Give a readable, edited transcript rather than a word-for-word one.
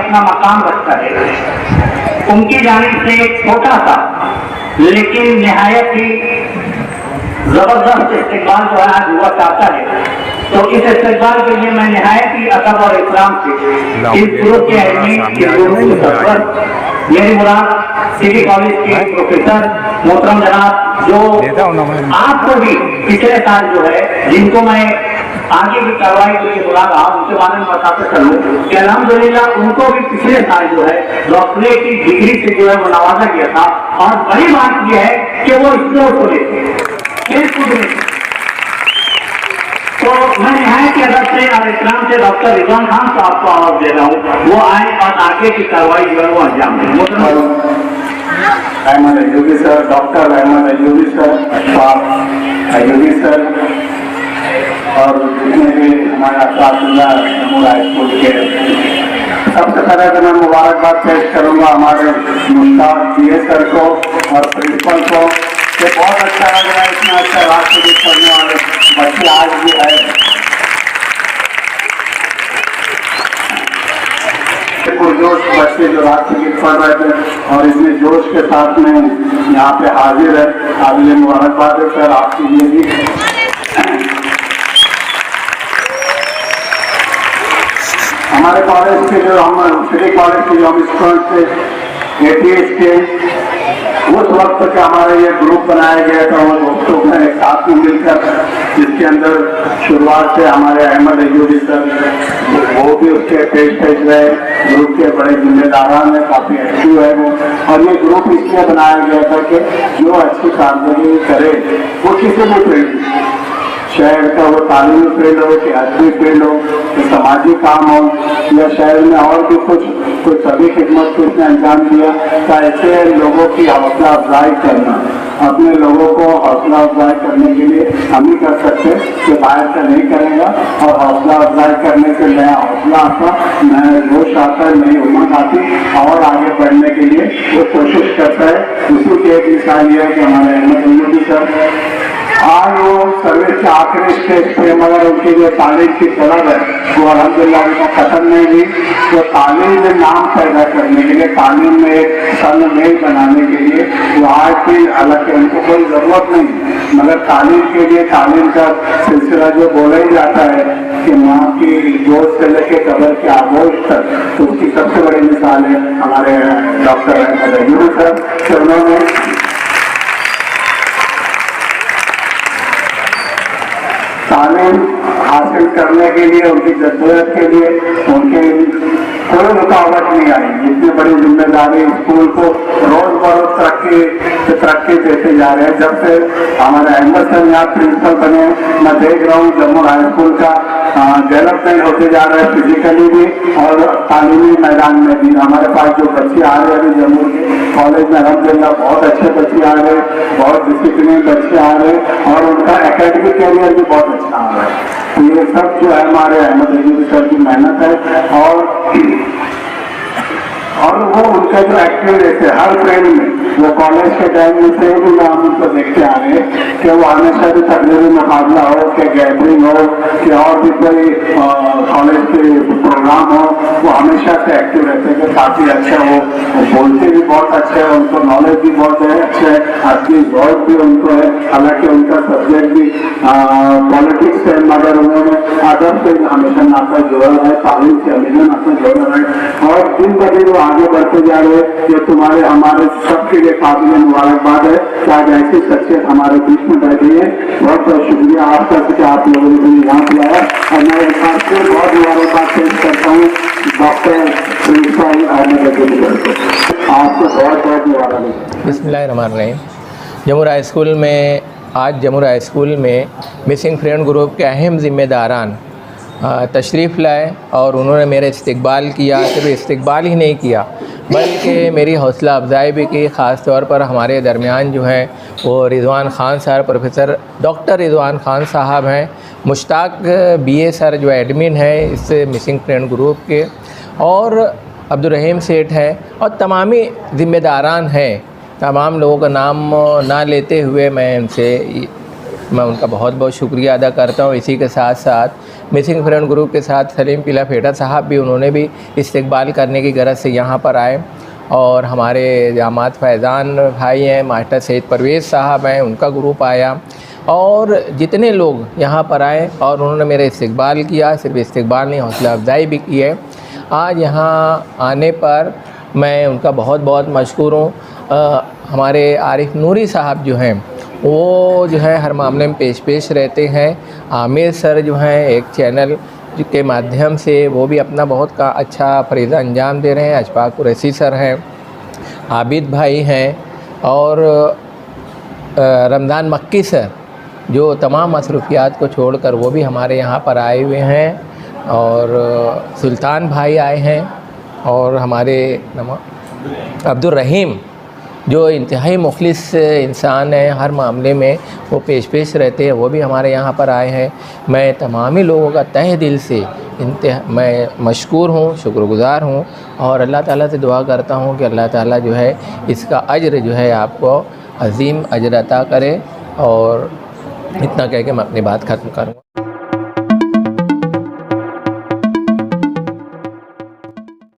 अपना मकाम रखता है। उनकी जानिब से एक छोटा सा लेकिन निहायत ही जबरदस्त इस्तेमाल जो है आज हुआ चाहता है। तो इस इस्तेमाल के लिए मैं निहायत ही अदब और इकराम से इस ग्रुप के मेरी मुराद सिटी कॉलेज के प्रोफेसर मोहतरम जनाब जो आपको भी पिछले साल जो है जिनको मैं आगे की कार्रवाई के लिए बुला रहा हूँ उनके बारे में बताते चलूँ कि अल्हम्दुलिल्लाह उनको भी पिछले साल जो है डॉक्टरेट की डिग्री से जो है वो नवाजा गया था। और बड़ी बात यह है कि वो स्पोर्ट को लेते तो मैं निहायत की अदब से और इकराम से डॉक्टर रिजवान खान साहब को आवाज दे रहा हूँ, वो आए और आगे की कार्रवाई जो है वो अंजाम दें। Ahmad Ayubi sir, doctor Ahmad Ayubi sir, Ashfaq Ayubi sir और जितने भी हमारे असातिज़ा जम्मू हाई स्कूल के, सबसे पहले तो मैं मुबारकबाद पेश करूँगा हमारे मुश्ताक पीए सर को और प्रिंसिपल को कि बहुत अच्छा लग रहा है इतना अच्छा राष्ट्रगीत करने वाले बच्चे आज भी आए। पुरजोश बच्चे जो राष्ट्रगीत पढ़ रहे थे और इतने जोश के साथ में यहाँ पे हाजिर है, काबिल मुबारकबाद है सर आपके लिए भी। हमारे कॉलेज के जो हम सिटी कॉलेज के जो हम स्टूडेंट थे 88 के, उस वक्त के हमारे ये ग्रुप बनाया गया था वो दोस्तों का एक साथ में मिलकर, जिसके अंदर शुरुआत से हमारे अहमद अयूबी सर वो भी उसके पेश रहे, ग्रुप के बड़े जिम्मेदारान है, काफी एक्टिव है वो। और ये ग्रुप इसलिए बनाया गया था कि जो अच्छी कारकर्दगी करे वो किसी भी फील्ड, शहर का वो तालीमी फील्ड हो कि आदमी फील्ड हो कि समाजी काम हो या शहर में और भी कुछ सभी खिदमत को उसने अंजाम दिया। तो ऐसे लोगों की हौसला अफजाई करना, अपने लोगों को हौसला अफजाई करने के लिए हम ही कर सकते कि बाहर का नहीं करेगा, और हौसला अफजाई करने से नया हौसला आता, नया जोश आता, नई उमंग आती और आगे बढ़ने के लिए वो कोशिश करता है। उसी की एक मिसाल ये है कि हमारे अहमद अयूबी सर आज वो सर्विस के आखिरी स्टेज पे, मगर उनकी जो तालीम की तलब है वो अल्हम्दुलिल्लाह उनको खत्म नहीं हुई। तो तालीम में नाम पैदा करने के लिए, तालीम में एक सन मेल बनाने के लिए वो आज भी, हालांकि उनको कोई ज़रूरत नहीं, मगर तालीम के लिए तालीम का सिलसिला जो बोला ही जाता है कि माँ की गोद से लेके कब्र के आगोश तक, तो उसकी सबसे बड़ी मिसाल है हमारे डॉक्टर अहमद अयूबी सर कि उन्होंने तालीम हासिल करने के लिए, उनकी जद्दोजहद के लिए उनके कोई रुकावट नहीं आई। इतनी बड़ी जिम्मेदारी स्कूल को रोज बरोज तरक्की देते जा रहे हैं। जब से हमारे अहमद सर यहाँ प्रिंसिपल बने, मैं देख रहा हूँ जम्मू हाई स्कूल का डेवलपमेंट होते जा रहा है, फिजिकली भी और तालीमी मैदान में भी। हमारे पास जो बच्चे आ रहे हैं जम्मू के कॉलेज में अल्हम्दुलिल्लाह बहुत अच्छे बच्चे आ रहे हैं, बहुत डिसिप्लिन बच्चे आ रहे हैं और उनका एकेडमिक कैरियर भी बहुत अच्छा आ रहा है। तो ये सब जो है हमारे अहमद अयूबी सर की मेहनत है और वो उनका जो एक्टिवनेस है हर फील्ड में, वो कॉलेज के टाइम में से भी हम उनको देखते आ रहे हैं कि वो हमेशा भी तकरीरी मुकाबला हो, कि गैदरिंग हो, कि और भी कोई कॉलेज के प्रोग्राम हो, वो हमेशा से एक्टिव रहते हैं कि काफ़ी अच्छा हो। वो बोलते भी बहुत अच्छे हैं, उनको नॉलेज भी बहुत है, अच्छे है, असली जॉब भी उनको है। हालांकि उनका सब्जेक्ट भी पॉलिटिक्स है, मगर उन्होंने अदब से हमेशा नाता जोड़ा है, तालीम से हमेशा नाता जोड़ा है और दिन ब दिन वो आगे बढ़ते जा रहे हैं। ये तुम्हारे हमारे सबके लिए काबिल मुबारकबाद है कि आज ऐसी शख्सियत हमारे बीच में बैठी है। बहुत बहुत शुक्रिया आपका कि आप लोगों ने मुझे यहाँ बुलाया और मैं एक बार फिर बहुत मुबारकबाद पेश करता हूँ doctor principal Ahmad Ayubi sir को। आपको बहुत बहुत मुबारक। बिस्मिल्लाहिर्रहमानिर्रहीम। जम्मू हाई स्कूल में आज जम्मू हाई स्कूल में मिसिंग फ्रेंड ग्रुप के अहम जिम्मेदारान तशरीफ़ लाए और उन्होंने मेरा इस्तकबाल किया। सिर्फ इस्तकबाल ही नहीं किया बल्कि मेरी हौसला अफजाई भी की। ख़ास तौर पर हमारे दरमियान जो हैं वो Rizwan Khan sir, professor doctor Rizwan Khan साहब हैं, मुश्ताक बीए सर जो एडमिन है इस मिसिंग फ्रेंड ग्रुप के, और अब्दुर्रहीम सेठ है और तमामी ज़िम्मेदारान हैं। तमाम लोगों का नाम ना लेते हुए मैं उनका बहुत बहुत शुक्रिया अदा करता हूँ। इसी के साथ साथ मिसिंग फ्रेंड ग्रुप के साथ सलीम पीला फेटा साहब भी, उन्होंने भी इस्तकबाल करने की गरज से यहाँ पर आए। और हमारे जामात फैज़ान भाई हैं, मास्टर सैयद परवेज़ साहब हैं, उनका ग्रुप आया और जितने लोग यहाँ पर आए और उन्होंने मेरा इस्तकबाल किया। सिर्फ इस्तकबाल नहीं, हौसला अफजाई भी की है। आज यहाँ आने पर मैं उनका बहुत बहुत मशकूर हूँ। हमारे आरिफ नूरी साहब जो हैं वो जो है हर मामले में पेश रहते हैं। आमिर सर जो हैं एक चैनल के माध्यम से वो भी अपना बहुत का अच्छा फरीज़ा अंजाम दे रहे हैं। अशफाक कुरैशी सर हैं, आबिद भाई हैं और रमज़ान मक्की सर जो तमाम मसरूफियात को छोड़कर वो भी हमारे यहाँ पर आए हुए हैं। और सुल्तान भाई आए हैं और हमारे अब्दुल रहीम जो इंतहाई मुखलिस इंसान है, हर मामले में वो पेश रहते हैं, वो भी हमारे यहाँ पर आए हैं। मैं तमामी लोगों का तहे दिल से मैं मशकूर हूँ, शुक्रगुज़ार हूँ और अल्लाह ताला से दुआ करता हूँ कि अल्लाह ताला जो है इसका अज्र जो है आपको अज़ीम अज्र अता करे। और इतना कह के मैं अपनी बात ख़त्म करूँगा।